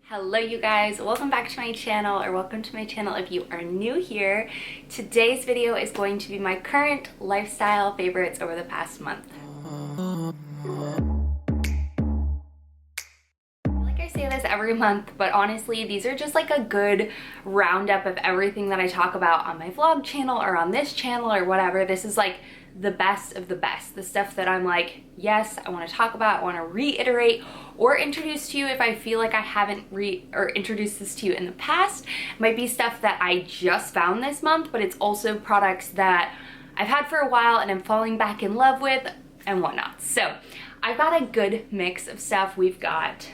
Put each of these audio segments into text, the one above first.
Hello you guys, welcome back to my channel, or welcome to my channel if you are new here. Today's video is going to be my current lifestyle favorites over the past month. I say this every month, but honestly these are just like a good roundup of everything that I talk about on my vlog channel or on this channel or whatever. This is like the best of the best, the stuff that I'm like, yes, I want to talk about, I want to reiterate or introduce to you if I feel like I haven't introduced this to you in the past. It might be stuff that I just found this month, but it's also products that I've had for a while and I'm falling back in love with and whatnot. So I've got a good mix of stuff. We've got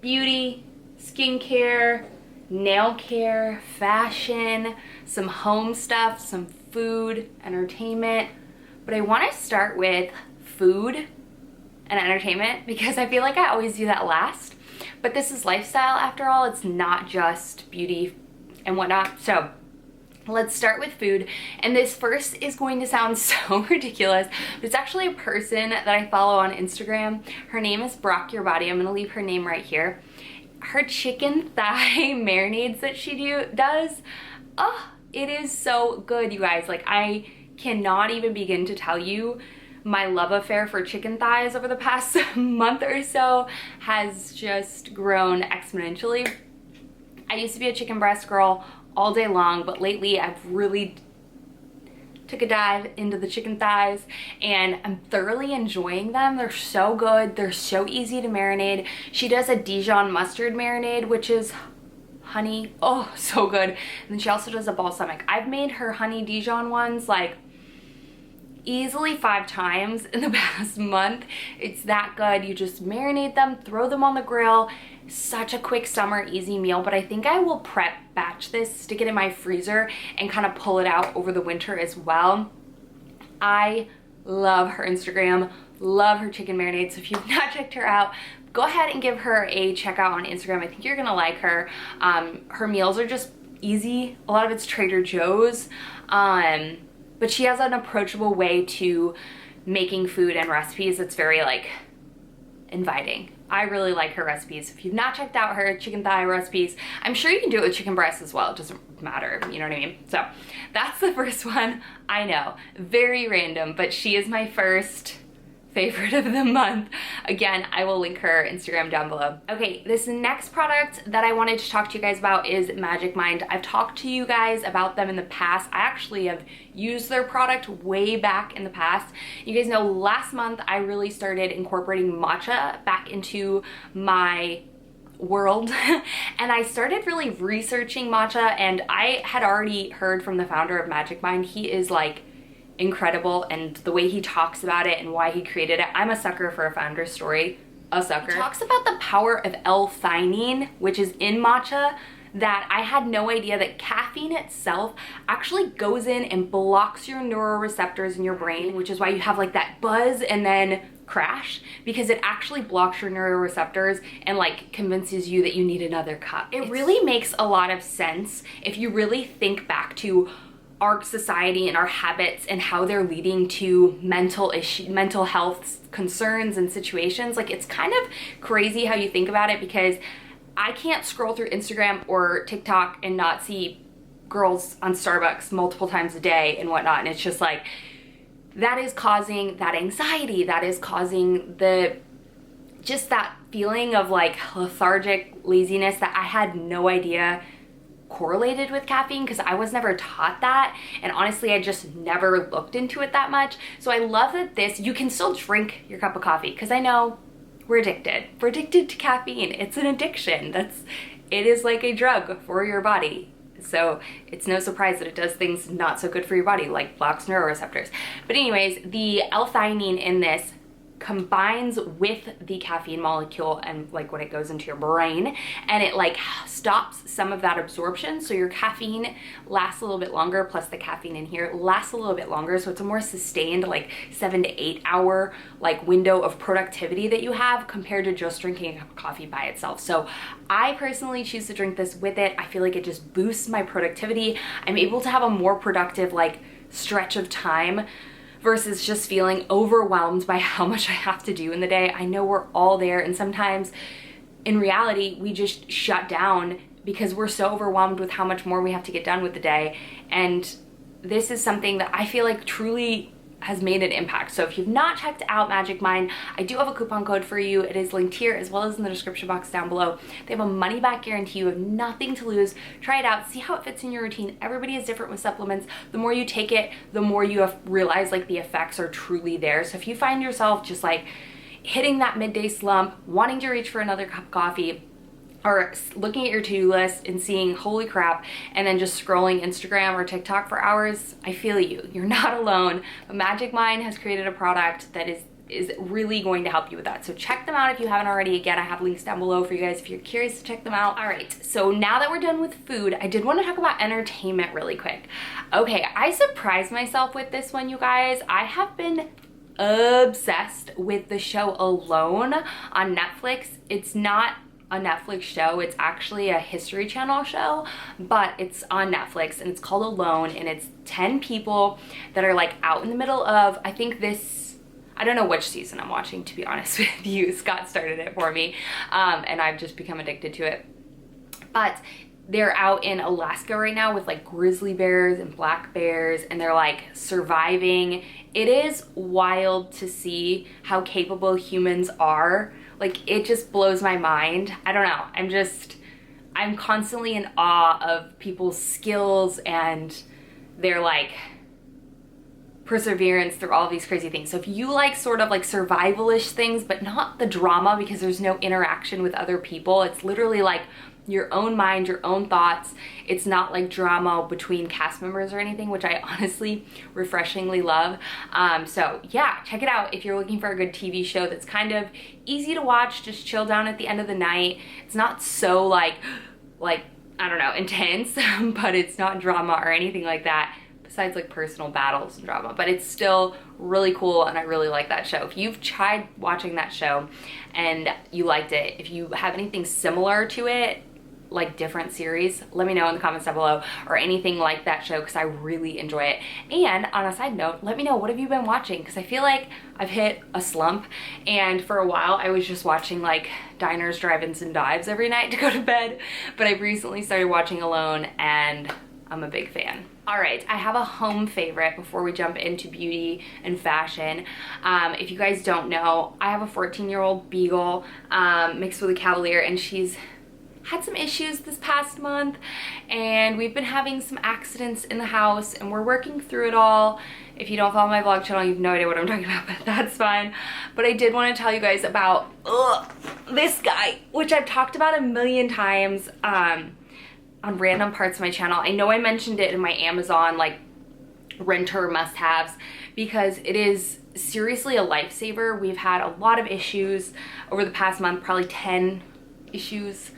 beauty, skincare, nail care, fashion, some home stuff, some food, entertainment. But I want to start with food and entertainment because I feel like I always do that last. But this is lifestyle after all, it's not just beauty and whatnot. So let's start with food. And this first is going to sound so ridiculous, but it's actually a person that I follow on Instagram. Her name is Brock Your Body. I'm gonna leave her name right here. Her chicken thigh marinades that she does, oh, it is so good, you guys. Like, I cannot even begin to tell you my love affair for chicken thighs over the past month or so has just grown exponentially. I used to be a chicken breast girl all day long, but lately I've really took a dive into the chicken thighs and I'm thoroughly enjoying them. They're so good. They're so easy to marinate. She does a Dijon mustard marinade, which is honey. Oh, so good. And then she also does a balsamic. I've made her honey Dijon ones like easily 5 times in the past month. It's that good. You just marinate them, throw them on the grill. Such a quick summer easy meal, but I think I will prep batch this, stick it in my freezer, and kind of pull it out over the winter as well. I love her Instagram, love her chicken marinade. So if you've not checked her out, go ahead and give her a check out on Instagram. I think you're gonna like her. Her meals are just easy. A lot of it's Trader Joe's, but she has an approachable way to making food and recipes that's very like inviting. I really like her recipes. If you've not checked out her chicken thigh recipes, I'm sure you can do it with chicken breast as well. It doesn't matter, you know what I mean? So that's the first one. I know, very random, but she is my first favorite of the month. Again, I will link her Instagram down below. Okay, this next product that I wanted to talk to you guys about is Magic Mind. I've talked to you guys about them in the past. I actually have used their product way back in the past. You guys know last month I really started incorporating matcha back into my world and I started really researching matcha, and I had already heard from the founder of Magic Mind. He is like incredible, and the way he talks about it and why he created it. I'm a sucker for a founder story, a sucker. He talks about the power of L-theanine, which is in matcha, that I had no idea that caffeine itself actually goes in and blocks your neuroreceptors in your brain, which is why you have like that buzz and then crash, because it actually blocks your neuroreceptors and like convinces you that you need another cup. It really makes a lot of sense if you really think back to our society and our habits and how they're leading to mental health concerns and situations. Like, it's kind of crazy how you think about it, because I can't scroll through Instagram or TikTok and not see girls on Starbucks multiple times a day and whatnot. And it's just like, that is causing that anxiety, that is causing just that feeling of like lethargic laziness that I had no idea correlated with caffeine, because I was never taught that, and honestly I just never looked into it that much. So I love that you can still drink your cup of coffee, because I know we're addicted to caffeine. It's an addiction. It is like a drug for your body. So it's no surprise that it does things not so good for your body, like blocks neuroreceptors. But anyways, the L-theanine in this combines with the caffeine molecule and like when it goes into your brain, and it like stops some of that absorption, so your caffeine lasts a little bit longer, plus the caffeine in here lasts a little bit longer, so it's a more sustained like 7 to 8 hour like window of productivity that you have compared to just drinking a cup of coffee by itself. So I personally choose to drink this with it. I feel like it just boosts my productivity. I'm able to have a more productive like stretch of time versus just feeling overwhelmed by how much I have to do in the day. I know we're all there, and sometimes in reality, we just shut down because we're so overwhelmed with how much more we have to get done with the day. And this is something that I feel like truly has made an impact. So if you've not checked out Magic Mind, I do have a coupon code for you. It is linked here as well as in the description box down below. They have a money back guarantee. You have nothing to lose. Try it out, see how it fits in your routine. Everybody is different with supplements. The more you take it, the more you realize like the effects are truly there. So if you find yourself just like hitting that midday slump, wanting to reach for another cup of coffee, or looking at your to-do list and seeing, holy crap, and then just scrolling Instagram or TikTok for hours, I feel you. You're not alone. But Magic Mind has created a product that is really going to help you with that. So check them out if you haven't already. Again, I have links down below for you guys if you're curious to check them out. All right, so now that we're done with food, I did want to talk about entertainment really quick. Okay, I surprised myself with this one, you guys. I have been obsessed with the show Alone on Netflix. It's not a Netflix show, it's actually a History Channel show, but it's on Netflix and it's called Alone, and it's 10 people that are like out in the middle of, I think this, I don't know which season I'm watching, to be honest with you. Scott started it for me, and I've just become addicted to it. But they're out in Alaska right now with like grizzly bears and black bears, and they're like surviving. It is wild to see how capable humans are. Like, it just blows my mind. I don't know. I'm constantly in awe of people's skills and their like perseverance through all of these crazy things. So if you like sort of like survival-ish things, but not the drama because there's no interaction with other people, it's literally like your own mind, your own thoughts. It's not like drama between cast members or anything, which I honestly refreshingly love. So yeah, check it out if you're looking for a good TV show that's kind of easy to watch, just chill down at the end of the night. It's not so like I don't know, intense, but it's not drama or anything like that, besides like personal battles and drama, but it's still really cool and I really like that show. If you've tried watching that show and you liked it, if you have anything similar to it, like different series, let me know in the comments down below, or anything like that show, because I really enjoy it. And on a side note, let me know, what have you been watching? Because I feel like I've hit a slump, and for a while I was just watching like diners, drive-ins, and dives every night to go to bed, but I've recently started watching Alone and I'm a big fan. All right, I have a home favorite before we jump into beauty and fashion. If you guys don't know, I have a 14-year-old beagle mixed with a Cavalier, and she's had some issues this past month, and we've been having some accidents in the house, and we're working through it all. If you don't follow my vlog channel, you have no idea what I'm talking about, but that's fine. But I did want to tell you guys about this guy, which I've talked about a million times on random parts of my channel. I know I mentioned it in my Amazon like renter must-haves because it is seriously a lifesaver. We've had a lot of issues over the past month, probably 10 issues.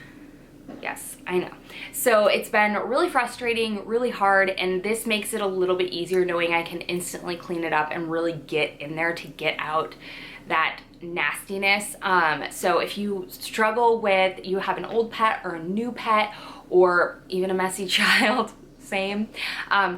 Yes, I know. So it's been really frustrating, really hard, and this makes it a little bit easier knowing I can instantly clean it up and really get in there to get out that nastiness. So if you struggle with, you have an old pet or a new pet or even a messy child, same,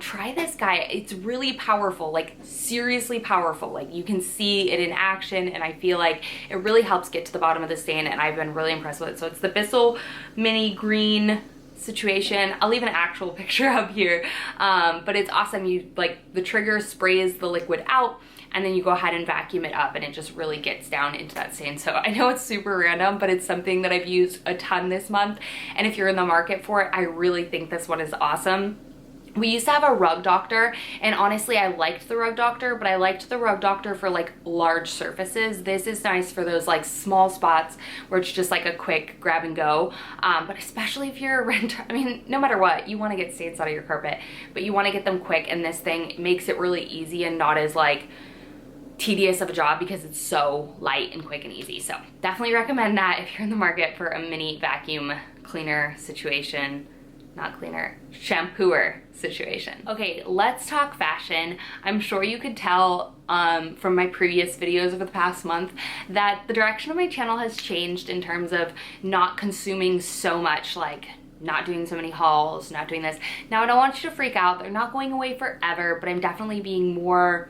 try this guy. It's really powerful, like seriously powerful. Like you can see it in action, and I feel like it really helps get to the bottom of the stain, and I've been really impressed with it. So it's the Bissell Mini Green situation. I'll leave an actual picture up here, but it's awesome. You like, the trigger sprays the liquid out, and then you go ahead and vacuum it up, and it just really gets down into that stain. So I know it's super random, but it's something that I've used a ton this month, and if you're in the market for it, I really think this one is awesome. We used to have a rug doctor, and honestly I liked the rug doctor, but I liked the rug doctor for like large surfaces. This is nice for those like small spots where it's just like a quick grab and go, but especially if you're a renter, I mean, no matter what, you want to get stains out of your carpet, but you want to get them quick, and this thing makes it really easy and not as like tedious of a job because it's so light and quick and easy. So definitely recommend that if you're in the market for a mini vacuum cleaner situation. Not cleaner, shampooer situation. Okay, let's talk fashion. I'm sure you could tell from my previous videos over the past month that the direction of my channel has changed in terms of not consuming so much, like not doing so many hauls, not doing this. Now I don't want you to freak out, they're not going away forever, but I'm definitely being more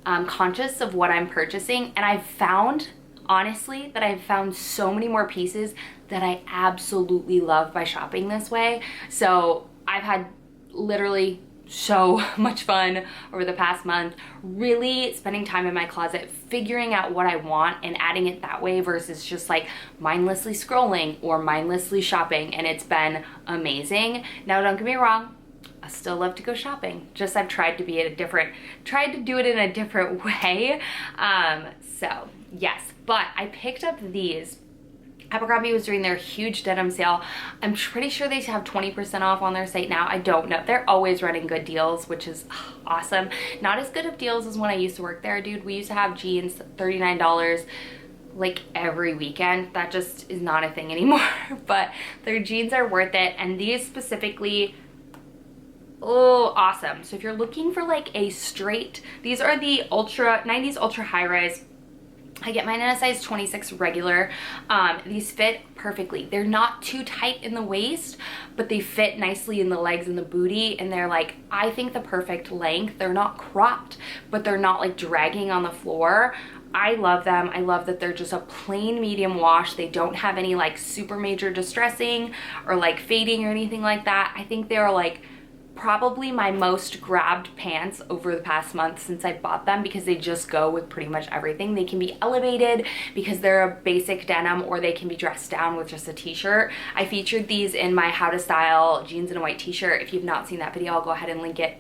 conscious of what I'm purchasing, and I've found honestly that I've found so many more pieces that I absolutely love by shopping this way. So I've had literally so much fun over the past month, really spending time in my closet, figuring out what I want and adding it that way versus just like mindlessly scrolling or mindlessly shopping. And it's been amazing. Now, don't get me wrong, I still love to go shopping. Just I've tried to do it in a different way. So yes, but I picked up these. Abercrombie was doing their huge denim sale. I'm pretty sure they have 20% off on their site now. I don't know. They're always running good deals, which is awesome. Not as good of deals as when I used to work there, dude. We used to have jeans $39 like every weekend. That just is not a thing anymore. But their jeans are worth it. And these specifically, oh, awesome. So if you're looking for like a straight, these are the 90s ultra high rise. I get mine in a size 26 regular. These fit perfectly. They're not too tight in the waist, but they fit nicely in the legs and the booty, and they're like, I think, the perfect length. They're not cropped, but they're not like dragging on the floor. I love them. I love that they're just a plain medium wash. They don't have any like super major distressing or like fading or anything like that. I think they're like probably my most grabbed pants over the past month since I bought them, because they just go with pretty much everything. They can be elevated because they're a basic denim, or they can be dressed down with just a t-shirt. I featured these in my how to style jeans and a white t-shirt. If you've not seen that video, I'll go ahead and link it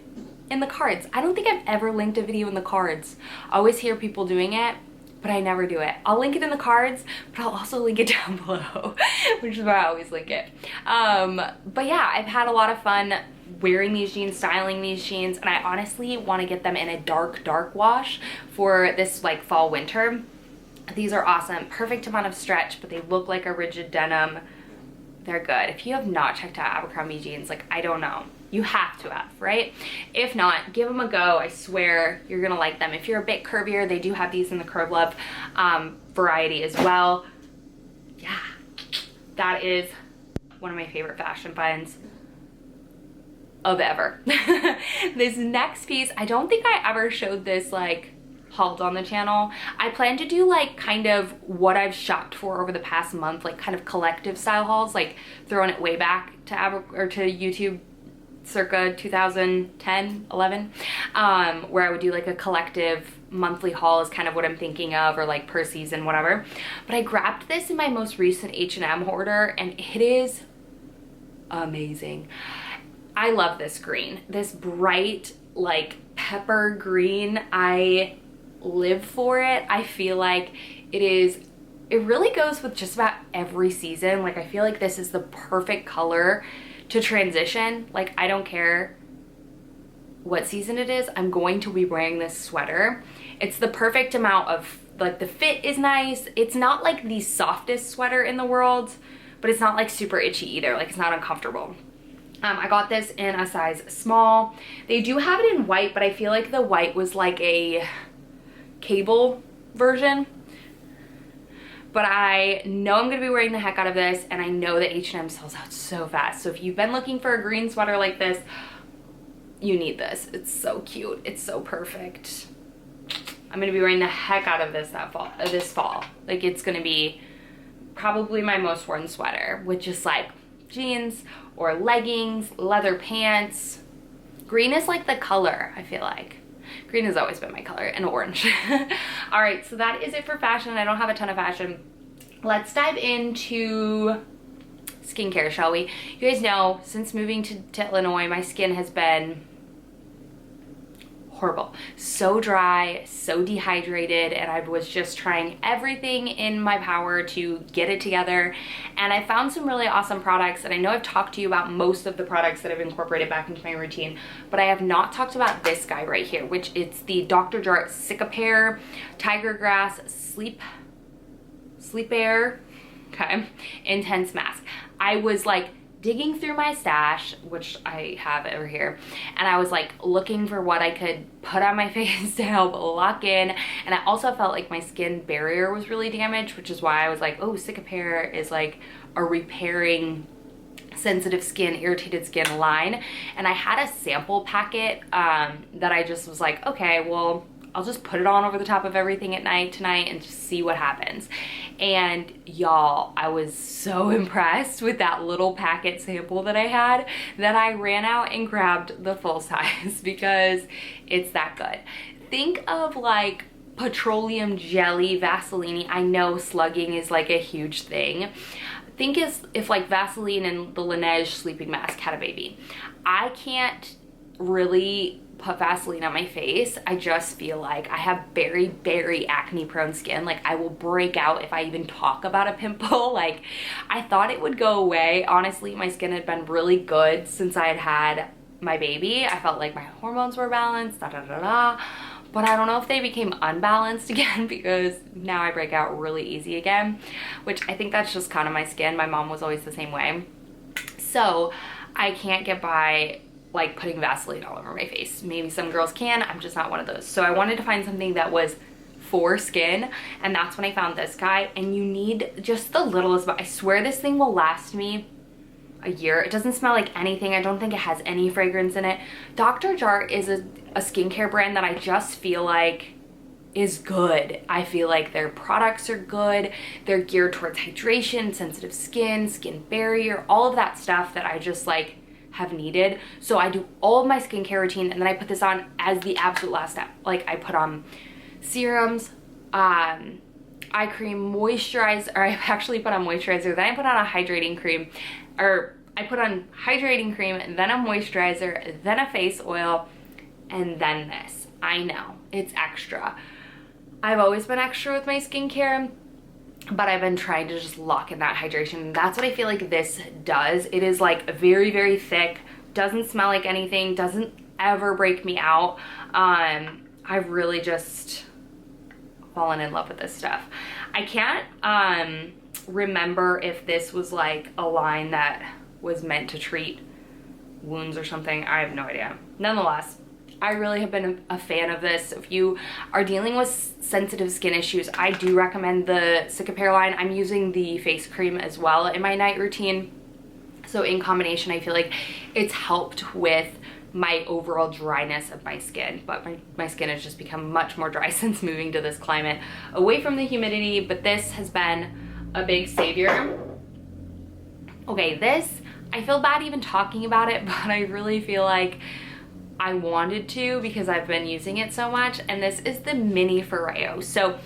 in the cards. I don't think I've ever linked a video in the cards. I always hear people doing it, but I never do it. I'll link it in the cards, but I'll also link it down below, which is where I always link it. But yeah, I've had a lot of fun wearing these jeans, styling these jeans, and I honestly want to get them in a dark wash for this like fall winter. These are awesome. Perfect amount of stretch, but they look like a rigid denim. They're good. If you have not checked out Abercrombie jeans, like, I don't know. You have to have, right? If not, give them a go. I swear you're gonna like them. If you're a bit curvier, they do have these in the Curve Love variety as well. Yeah, that is one of my favorite fashion finds of ever. This next piece, I don't think I ever showed this like hauled on the channel. I plan to do like kind of what I've shopped for over the past month, like kind of collective style hauls, like throwing it way back to YouTube circa 2010, 11, where I would do like a collective monthly haul is kind of what I'm thinking of, or like per season, whatever. But I grabbed this in my most recent H&M order, and it is amazing. I love this green, this bright like pepper green. I live for it. I feel like it really goes with just about every season. Like, I feel like this is the perfect color to transition. Like, I don't care what season it is, I'm going to be wearing this sweater. It's the perfect amount of, like, the fit is nice. It's not like the softest sweater in the world, but it's not like super itchy either. Like, it's not uncomfortable. I got this in a size small. They do have it in white, but I feel like the white was like a cable version. But I know I'm gonna be wearing the heck out of this, and I know that H&M sells out so fast. So if you've been looking for a green sweater like this, you need this. It's so cute. It's so perfect. I'm gonna be wearing the heck out of this this fall. Like, it's gonna be probably my most worn sweater with just like jeans or leggings, leather pants. Green is like the color, I feel like. Green has always been my color, and orange. All right, so that is it for fashion. I don't have a ton of fashion. Let's dive into skincare, shall we? You guys know, since moving to Illinois, my skin has been horrible. So dry, so dehydrated, and I was just trying everything in my power to get it together. And I found some really awesome products, and I know I've talked to you about most of the products that I've incorporated back into my routine, but I have not talked about this guy right here, which it's the Dr. Jart Cicapair Tiger Grass Sleep Air, okay, Intense Mask. I was like digging through my stash, which I have over here, and I was like looking for what I could put on my face to help lock in. And I also felt like my skin barrier was really damaged, which is why I was like, oh, Cicapair is like a repairing sensitive skin, irritated skin line. And I had a sample packet that I just was like, okay, well, I'll just put it on over the top of everything at night tonight and just see what happens. And y'all, I was so impressed with that little packet sample that I had that I ran out and grabbed the full size because it's that good. Think of like petroleum jelly Vaseline. I know slugging is like a huge thing. Think as if like Vaseline and the Laneige sleeping mask had a baby. I can't really put Vaseline on my face. I just feel like I have very, very acne prone skin. Like I will break out if I even talk about a pimple. Like I thought it would go away. Honestly, my skin had been really good since I had had my baby. I felt like my hormones were balanced, but I don't know if they became unbalanced again because now I break out really easy again, which I think that's just kind of my skin. My mom was always the same way. So I can't get by like putting Vaseline all over my face. Maybe some girls can, I'm just not one of those. So I wanted to find something that was for skin, and that's when I found this guy. And you need just the littlest, but I swear this thing will last me a year. It doesn't smell like anything. I don't think it has any fragrance in it. Dr. Jart is a skincare brand that I just feel like is good. I feel like their products are good. They're geared towards hydration, sensitive skin, skin barrier, all of that stuff that I just like have needed. So I do all of my skincare routine and then I put this on as the absolute last step. Like I put on serums, eye cream, moisturizer, or I actually put on moisturizer, then I put on a hydrating cream, or I put on hydrating cream, then a moisturizer, then a face oil, and then this. I know, it's extra. I've always been extra with my skincare, but I've been trying to just lock in that hydration. That's what I feel like this does. It is like very, very thick, doesn't smell like anything, doesn't ever break me out. I've really just fallen in love with this stuff. I can't remember if this was like a line that was meant to treat wounds or something. I have no idea. Nonetheless, I really have been a fan of this. If you are dealing with sensitive skin issues, I do recommend the Cicapair line. I'm using the face cream as well in my night routine. So in combination, I feel like it's helped with my overall dryness of my skin. But my skin has just become much more dry since moving to this climate, away from the humidity. But this has been a big savior. Okay, this, I feel bad even talking about it, but I really feel like I wanted to because I've been using it so much, and this is the mini Foreo. So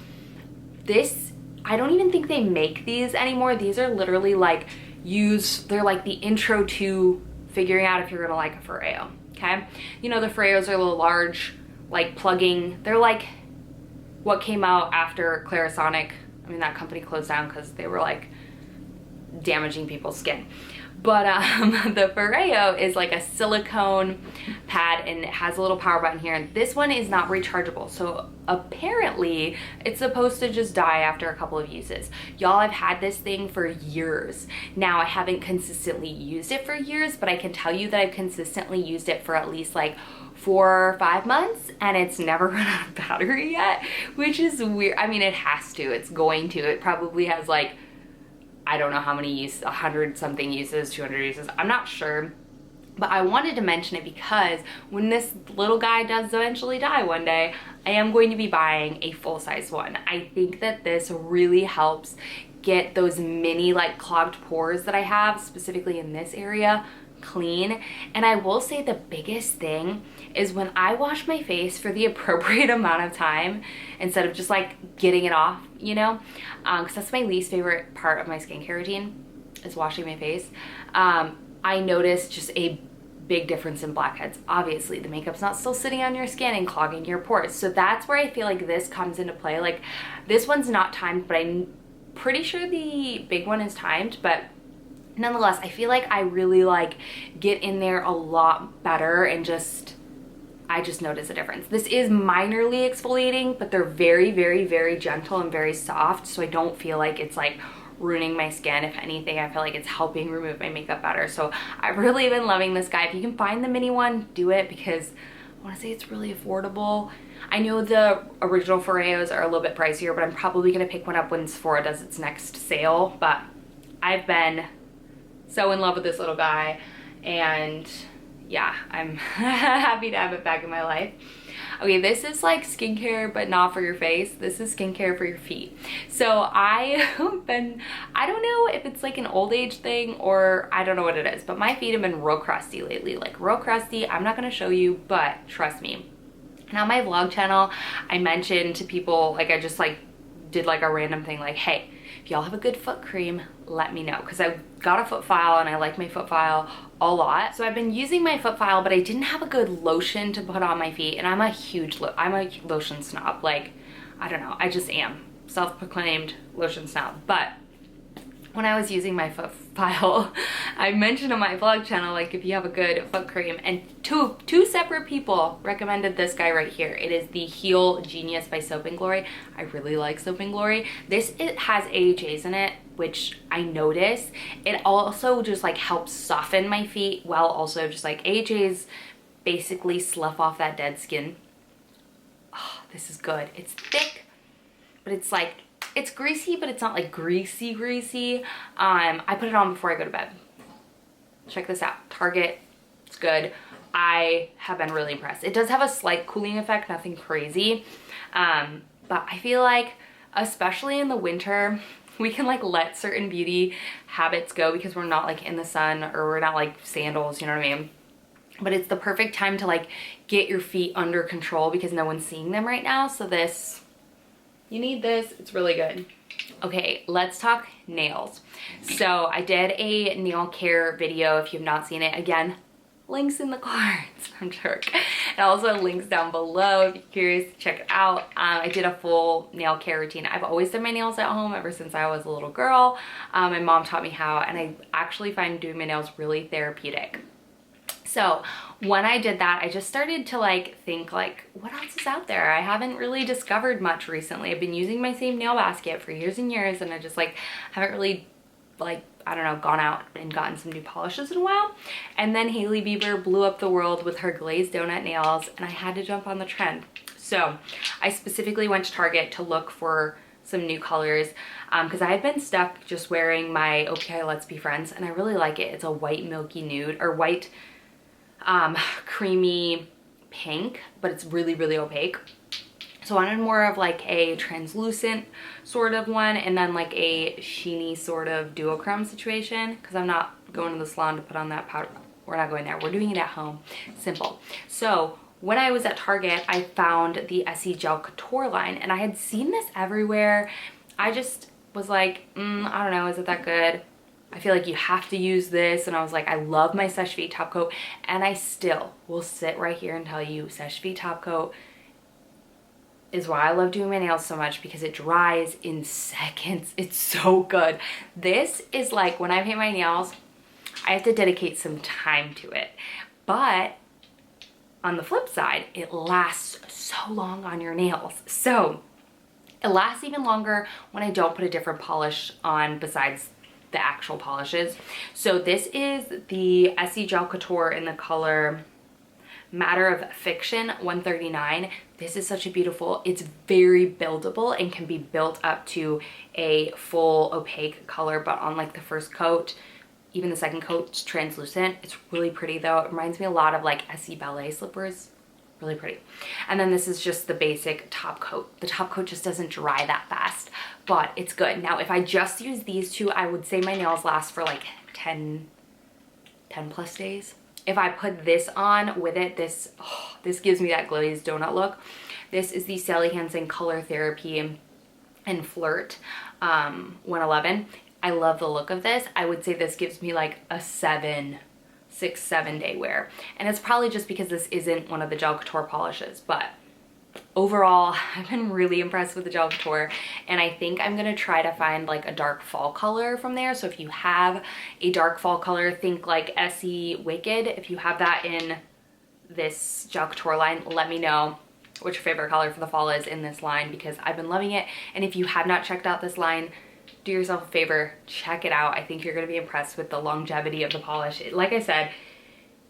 this, I don't even think they make these anymore. These are literally like they're like the intro to figuring out if you're gonna like a Foreo, okay? You know, the Foreos are the large, like plugging, they're like what came out after Clarisonic. I mean, that company closed down because they were like damaging people's skin. But the Foreo is like a silicone pad and it has a little power button here. And this one is not rechargeable. So apparently it's supposed to just die after a couple of uses. Y'all, I've had this thing for years. Now I haven't consistently used it for years, but I can tell you that I've consistently used it for at least like 4 or 5 months and it's never run out of battery yet, which is weird. I mean, it has to, it's going to. It probably has like, I don't know how many uses, 100 something uses, 200 uses, I'm not sure. But I wanted to mention it because when this little guy does eventually die one day, I am going to be buying a full-size one. I think that this really helps get those mini like clogged pores that I have, specifically in this area, clean. And I will say the biggest thing is when I wash my face for the appropriate amount of time instead of just like getting it off, you know, because that's my least favorite part of my skincare routine is washing my face. I noticed just a big difference in blackheads. Obviously the makeup's not still sitting on your skin and clogging your pores, so that's where I feel like this comes into play. Like this one's not timed, but I'm pretty sure the big one is timed, but nonetheless, I feel like I really like get in there a lot better and I just notice a difference. This is minorly exfoliating, but they're very, very, very gentle and very soft, so I don't feel like it's like ruining my skin. If anything, I feel like it's helping remove my makeup better. So I've really been loving this guy. If you can find the mini one, do it, because I want to say it's really affordable. I know the original Foreos are a little bit pricier, but I'm probably going to pick one up when Sephora does its next sale. But I've been so in love with this little guy, and yeah, I'm happy to have it back in my life. Okay, this is like skincare, but not for your face. This is skincare for your feet. So I don't know if it's like an old age thing or I don't know what it is, but my feet have been real crusty lately, like real crusty. I'm not gonna show you, but trust me. And on my vlog channel, I mentioned to people, like I just like did like a random thing like, hey, if y'all have a good foot cream, let me know. Because I got a foot file and I like my foot file a lot. So I've been using my foot file, but I didn't have a good lotion to put on my feet. And I'm a huge lotion snob. Like, I don't know, I just am. Self-proclaimed lotion snob. But when I was using my foot file, I mentioned on my vlog channel, like if you have a good foot cream, and two separate people recommended this guy right here. It is the Heel Genius by Soap & Glory. I really like Soap & Glory. It has AHAs in it, which I notice. It also just like helps soften my feet while also just like AHAs basically slough off that dead skin. Oh, this is good. It's thick, but it's like, it's greasy, but it's not like greasy. I put it on before I go to bed. Check this out, Target, it's good. I have been really impressed. It does have a slight cooling effect, nothing crazy. But I feel like, especially in the winter, we can like let certain beauty habits go because we're not like in the sun or we're not like sandals, you know what I mean? But it's the perfect time to like get your feet under control because no one's seeing them right now. So you need this, it's really good. Okay, let's talk nails. So I did a nail care video. If you've not seen it, again, links in the cards. I'm jerk. And also links down below if you're curious to check it out. I did a full nail care routine. I've always done my nails at home ever since I was a little girl. My mom taught me how, and I actually find doing my nails really therapeutic. So when I did that, I just started to like think like, what else is out there? I haven't really discovered much recently. I've been using my same nail basket for years and years, and I just like haven't really like, I don't know, gone out and gotten some new polishes in a while. And then Hailey Bieber blew up the world with her glazed donut nails, and I had to jump on the trend. So I specifically went to Target to look for some new colors because I had been stuck just wearing my OPI Let's Be Friends, and I really like it. It's a white milky nude, or white creamy pink, but it's really, really opaque. So I wanted more of like a translucent sort of one, and then like a sheeny sort of duochrome situation, because I'm not going to the salon to put on that powder. We're not going there. We're doing it at home. Simple. So when I was at Target, I found the Essie Gel Couture line, and I had seen this everywhere. I just was like, I don't know, is it that good? I feel like you have to use this. And I was like, I love my Seche Vite top coat, and I still will sit right here and tell you Seche Vite top coat is why I love doing my nails so much, because it dries in seconds. It's so good. This is like, when I paint my nails, I have to dedicate some time to it. But on the flip side, it lasts so long on your nails. So it lasts even longer when I don't put a different polish on besides the actual polishes. So this is the Essie Gel Couture in the color Matter of Fiction 139. This is such a beautiful, it's very buildable and can be built up to a full opaque color, but on like the first coat, even the second coat's translucent. It's really pretty though. It reminds me a lot of like Essie ballet slippers. Really pretty. And then this is just the basic top coat. The top coat just doesn't dry that fast, but it's good. Now, if I just use these two, I would say my nails last for like 10 plus days. If I put this on with it, this gives me that glazed donut look. This is the Sally Hansen Color Therapy and Flirt 111. I love the look of this. I would say this gives me like a 6-7 day wear. And it's probably just because this isn't one of the Gel Couture polishes, but overall, I've been really impressed with the Gel Couture, and I think I'm gonna try to find like a dark fall color from there. So if you have a dark fall color, think like Essie Wicked. If you have that in this Gel Couture line, let me know what your favorite color for the fall is in this line, because I've been loving it. And if you have not checked out this line, do yourself a favor, check it out. I think you're gonna be impressed with the longevity of the polish. Like I said,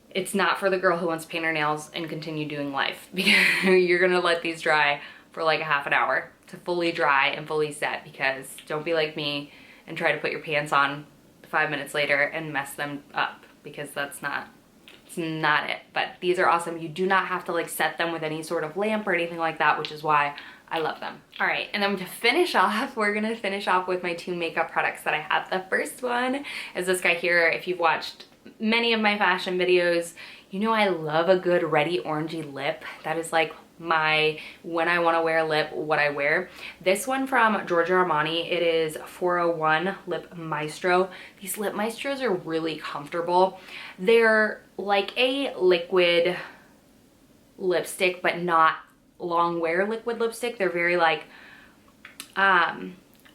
it's not for the girl who wants to paint her nails and continue doing life, because you're gonna let these dry for like a half an hour to fully dry and fully set, because don't be like me and try to put your pants on 5 minutes later and mess them up, because it's It's not it, but these are awesome. You do not have to like set them with any sort of lamp or anything like that, which is why I love them. All right, and then to finish off, we're gonna finish off with my 2 makeup products that I have. The first one is this guy here. If you've watched many of my fashion videos, you know I love a good ready orangey lip. That is like my, when I want to wear a lip, what I wear. This one from Giorgio Armani, it is 401 Lip Maestro. These Lip Maestros are really comfortable. They're like a liquid lipstick, but not long wear liquid lipstick. They're very like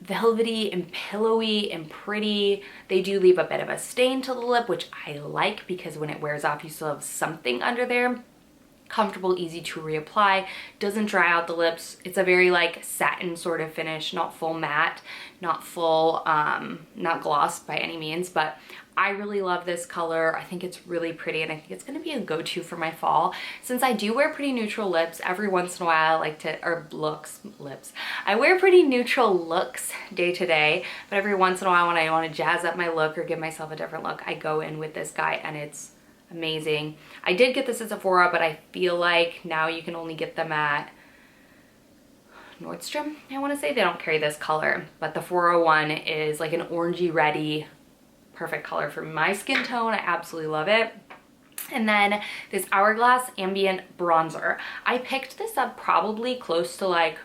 velvety and pillowy and pretty. They do leave a bit of a stain to the lip, which I like because when it wears off, you still have something under there. Comfortable, easy to reapply, doesn't dry out the lips. It's a very like satin sort of finish, not full matte, not full, not gloss by any means, but I really love this color. I think it's really pretty and I think it's gonna be a go-to for my fall. Since I do wear pretty neutral lips, every once in a while I like to, or lips. I wear pretty neutral looks day to day, but every once in a while when I wanna jazz up my look or give myself a different look, I go in with this guy and it's amazing. I did get this at Sephora, but I feel like now you can only get them at Nordstrom, I want to say. They don't carry this color, but the 401 is like an orangey ready, perfect color for my skin tone. I absolutely love it. And then this Hourglass Ambient Bronzer. I picked this up probably close to like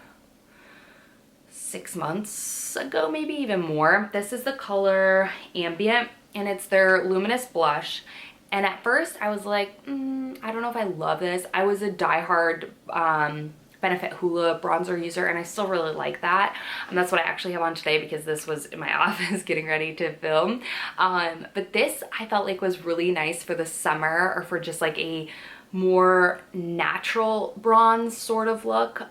6 months ago, maybe even more. This is the color Ambient and it's their luminous blush. And at first I was like, I don't know if I love this. I was a diehard Benefit Hoola bronzer user and I still really like that. And that's what I actually have on today because this was in my office getting ready to film. But this I felt like was really nice for the summer or for just like a more natural bronze sort of look.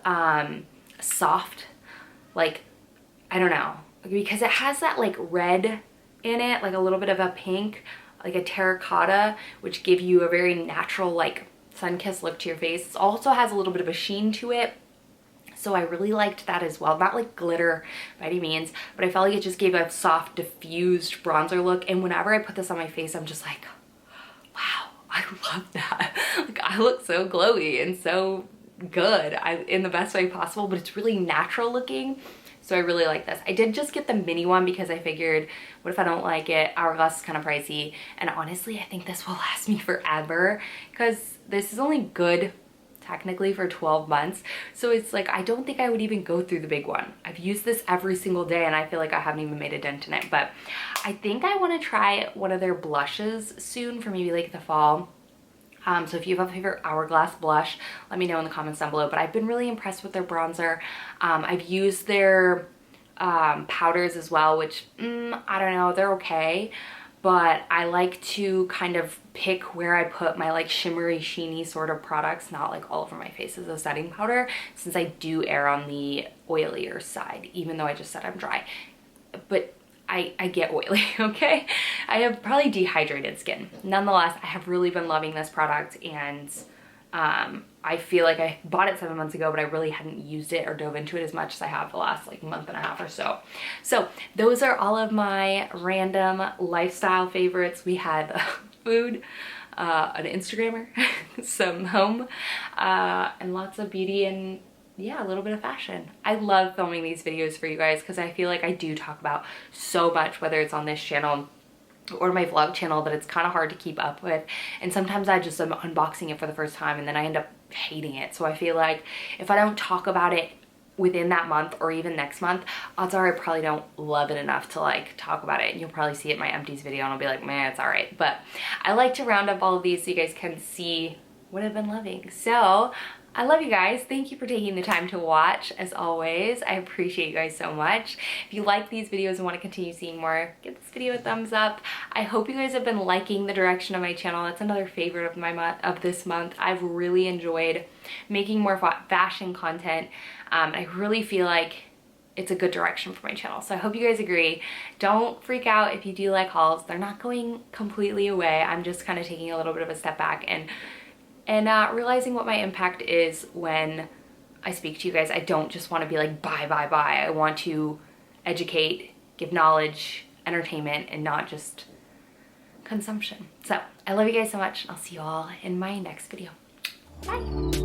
Soft, like, I don't know, because it has that like red in it, like a little bit of a pink, like a terracotta, which give you a very natural like sun-kissed look to your face. It also has a little bit of a sheen to it, so I really liked that as well. Not like glitter by any means, but I felt like it just gave a soft diffused bronzer look, and whenever I put this on my face I'm just like, wow, I love that. Like I look so glowy and so good in the best way possible, but it's really natural looking. So I really like this. I did just get the mini one because I figured, what if I don't like it? Hourglass is kind of pricey. And honestly, I think this will last me forever because this is only good technically for 12 months. So it's like, I don't think I would even go through the big one. I've used this every single day and I feel like I haven't even made a dent in it. But I think I want to try one of their blushes soon for maybe like the fall. So if you have a favorite Hourglass blush, let me know in the comments down below. But I've been really impressed with their bronzer. I've used their powders as well, which I don't know, they're okay. But I like to kind of pick where I put my like shimmery, sheeny sort of products, not like all over my face as a setting powder, since I do err on the oilier side, even though I just said I'm dry. But I get oily, okay? I have probably dehydrated skin. Nonetheless, I have really been loving this product and I feel like I bought it 7 months ago, but I really hadn't used it or dove into it as much as I have the last like month and a half or so. So those are all of my random lifestyle favorites. We had food, an Instagrammer, some home, and lots of beauty and yeah, a little bit of fashion. I love filming these videos for you guys because I feel like I do talk about so much, whether it's on this channel or my vlog channel, that it's kind of hard to keep up with. And sometimes I just am unboxing it for the first time and then I end up hating it. So I feel like if I don't talk about it within that month or even next month, odds are I probably don't love it enough to like talk about it. And you'll probably see it in my empties video and I'll be like, man, it's all right. But I like to round up all of these so you guys can see what I've been loving. So I love you guys. Thank you for taking the time to watch. As always, I appreciate you guys so much. If you like these videos and want to continue seeing more, give this video a thumbs up. I hope you guys have been liking the direction of my channel. That's another favorite of my this month. I've really enjoyed making more fashion content. I really feel like it's a good direction for my channel. So I hope you guys agree. Don't freak out if you do like hauls. They're not going completely away. I'm just kind of taking a little bit of a step back and realizing what my impact is when I speak to you guys. I don't just want to be like, bye, bye, bye. I want to educate, give knowledge, entertainment, and not just consumption. So I love you guys so much. I'll see you all in my next video. Bye.